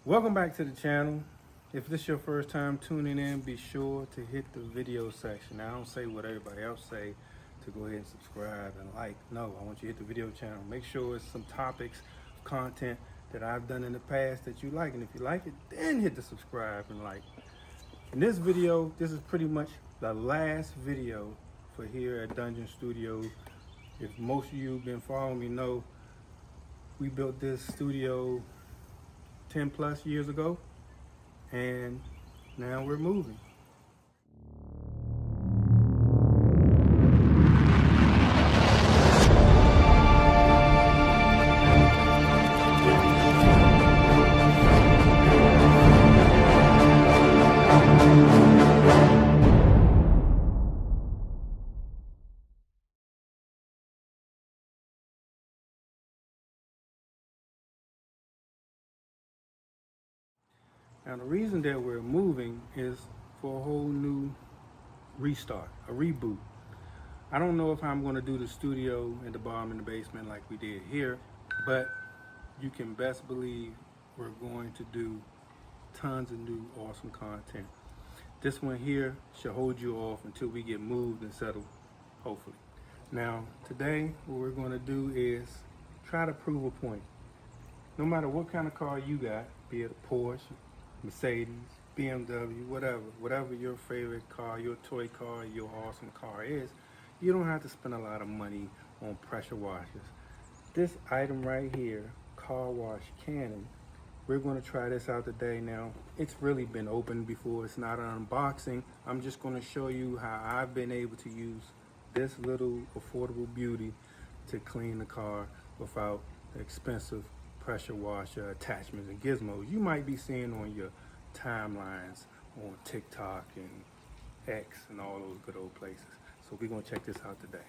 Welcome back to the channel. If this is your first time tuning in, be sure to hit the video section. Now, I don't say what everybody else say to go ahead and subscribe and like. No, I want you to hit the video channel. Make sure it's some topics, content that I've done in the past that you like. And if you like it, then hit the subscribe and like. In this video, this is pretty much the last video for here at Dungeon Studios. If most of you have been following me know, we built this studio 10 plus years ago, and now we're moving. Now the reason that we're moving is for a whole new restart, a reboot. I don't know if I'm going to do the studio in the bottom in the basement like we did here, but you can best believe we're going to do tons of new awesome content. This one here should hold you off until we get moved and settled, hopefully. Now today what we're going to do is try to prove a point. No matter what kind of car you got, be it a Porsche, Mercedes, BMW, whatever your favorite car, your toy car, your awesome car is, you don't have to spend a lot of money on pressure washers. This item right here, Car Wash Cannon, we're going to try this out today. Now, it's really been opened before. It's not an unboxing. I'm just going to show you how I've been able to use this little affordable beauty to clean the car without the expensive pressure washer attachments and gizmos you might be seeing on your timelines on TikTok and X and all those good old places. So we're gonna check this out today.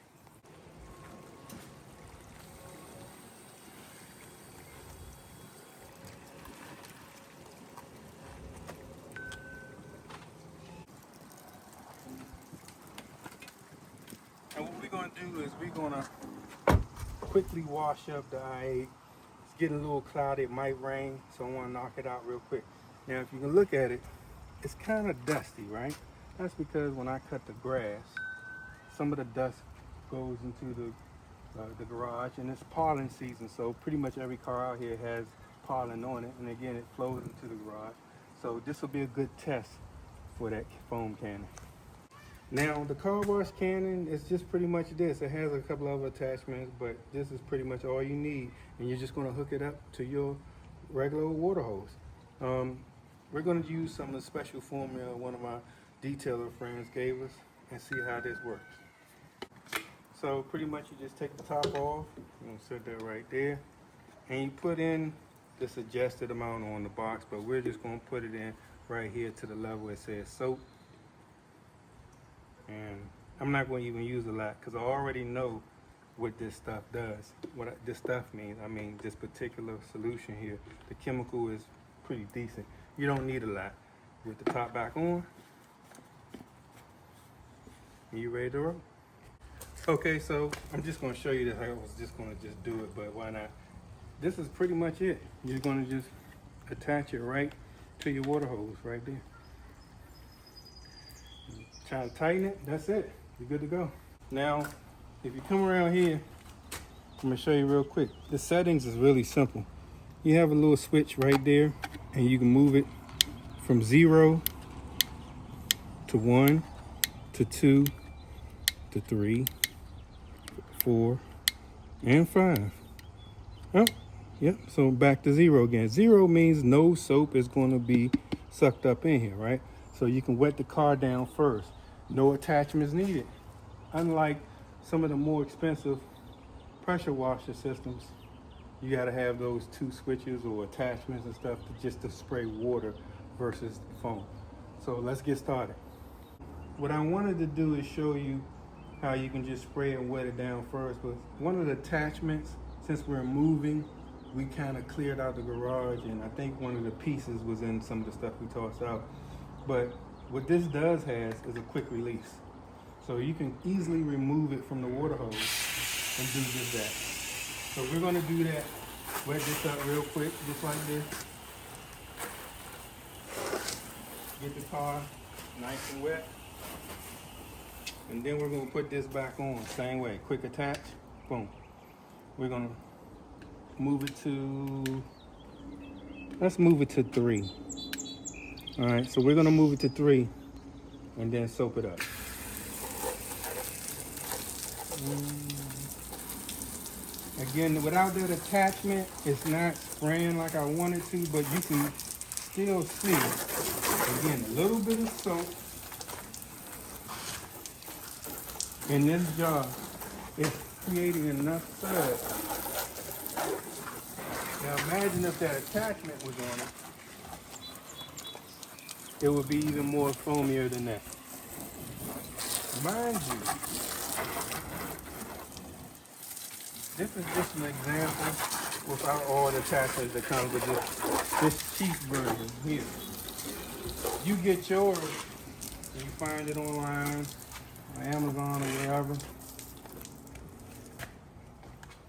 And what we're gonna do is we're gonna quickly wash up the I-8. It's getting a little cloudy, it might rain, so I want to knock it out real quick. Now if you can look at it, it's kind of dusty, right? That's because when I cut the grass, some of the dust goes into the garage, and it's pollen season, so pretty much every car out here has pollen on it, and again it flows into the garage. So this will be a good test for that foam cannon. Now the Car Wash Cannon is just pretty much this. It has a couple of attachments, but this is pretty much all you need, and you're just going to hook it up to your regular water hose. We're going to use some of the special formula one of my detailer friends gave us and see how this works. So pretty much you just take the top off, you're going to set that right there, and you put in the suggested amount on the box, but we're just going to put it in right here to the level it says soap. And I'm not going to even use a lot because I already know what this stuff does. This stuff means, I mean this particular solution here, the chemical is pretty decent. You don't need a lot. With the top back on, and you ready to roll. Okay, so I'm just going to show you this. I was just going to just do it, but why not? This is pretty much it. You're going to just attach it right to your water hose right there. Try to tighten it, that's it. You're good to go. Now, if you come around here, I'm gonna show you real quick. The settings is really simple. You have a little switch right there, and you can move it from 0 to 1 to 2 to 3, 4, and 5. Oh, yep, so back to 0 again. 0 means no soap is gonna be sucked up in here, right? So you can wet the car down first. No attachments needed. Unlike some of the more expensive pressure washer systems, you gotta have those 2 switches or attachments and stuff just to spray water versus foam. So let's get started. What I wanted to do is show you how you can just spray and wet it down first, but one of the attachments, since we're moving, we kind of cleared out the garage, and I think one of the pieces was in some of the stuff we tossed out. But what this does has is a quick release. So you can easily remove it from the water hose and do just that. So we're gonna do that, wet this up real quick, just like this. Get the car nice and wet. And then we're gonna put this back on, same way, quick attach, boom. We're gonna move it to, let's move it to 3. All right, so we're gonna move it to 3 and then soap it up. Again, without that attachment, it's not spraying like I want it to, but you can still see, again, a little bit of soap in this jar is creating enough suds. Now imagine if that attachment was on it, it would be even more foamier than that. Mind you, this is just an example without all the attachments that comes with this cheap version here. You get yours and you find it online, on Amazon or wherever,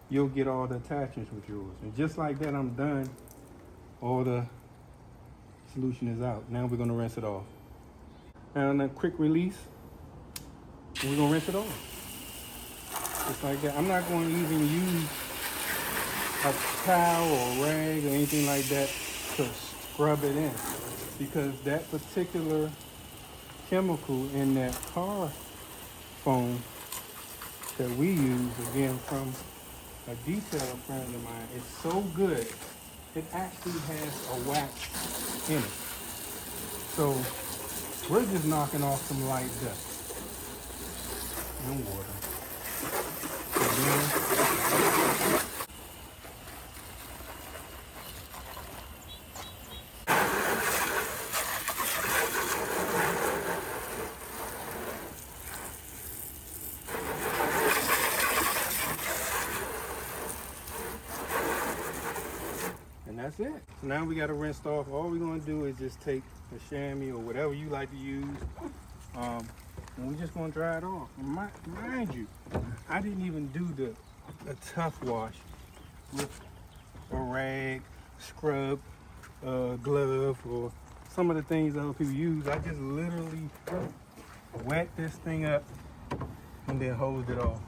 you'll get all the attachments with yours. And just like that, I'm done. All the solution is out. Now we're gonna rinse it off. And a quick release, we're gonna rinse it off. Just like that. I'm not gonna even use a towel or rag or anything like that to scrub it in, because that particular chemical in that car foam that we use, again from a detailer friend of mine, is so good it actually has a wax in it. So we're just knocking off some light dust and water. And that's it. So now we got to rinse off. All we're going to do is just take a chamois or whatever you like to use, and we're just going to dry it off. And mind you, I didn't even do a tough wash with a rag, scrub, glove, or some of the things other people use. I just literally wet this thing up and then hosed it off.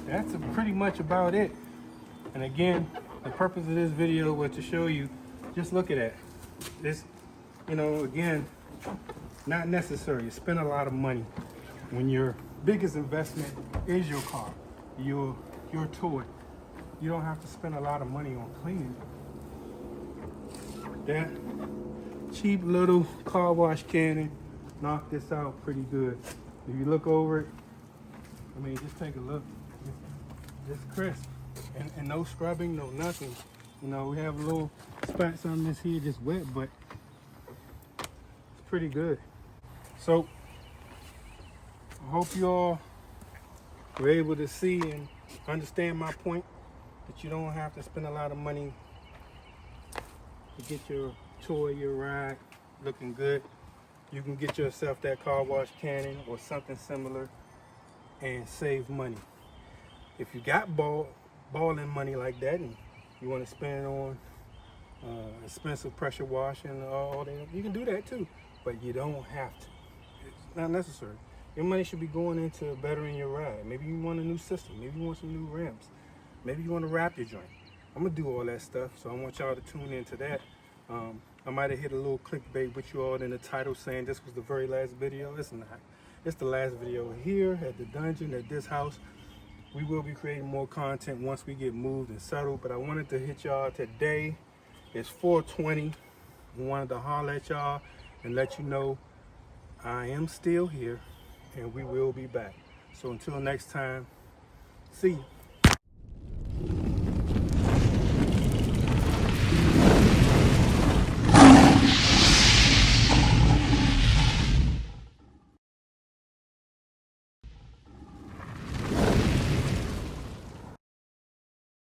That's pretty much about it. And again, the purpose of this video was to show you, just look at that. This, you know, again, not necessary. You spend a lot of money when your biggest investment is your car, your toy. You don't have to spend a lot of money on cleaning. That cheap little car wash cannon knocked this out pretty good. If you look over it, I mean, just take a look. It's crisp, and no scrubbing, no nothing. You know, we have a little spots on this here, just wet, but it's pretty good. So I hope you all were able to see and understand my point, that you don't have to spend a lot of money to get your toy, your ride looking good. You can get yourself that car wash cannon or something similar and save money. If you got balling money like that and you want to spend it on expensive pressure washing and all that, you can do that too, but you don't have to. It's not necessary. Your money should be going into bettering your ride. Maybe you want a new system. Maybe you want some new rims. Maybe you want to wrap your joint. I'm gonna do all that stuff, so I want y'all to tune into that. I might have hit a little clickbait with you all in the title saying this was the very last video. It's not. It's the last video here at the dungeon, at this house. We will be creating more content once we get moved and settled, but I wanted to hit y'all today. It's 4:20. I wanted to holler at y'all and let you know I am still here and we will be back. So until next time, see you.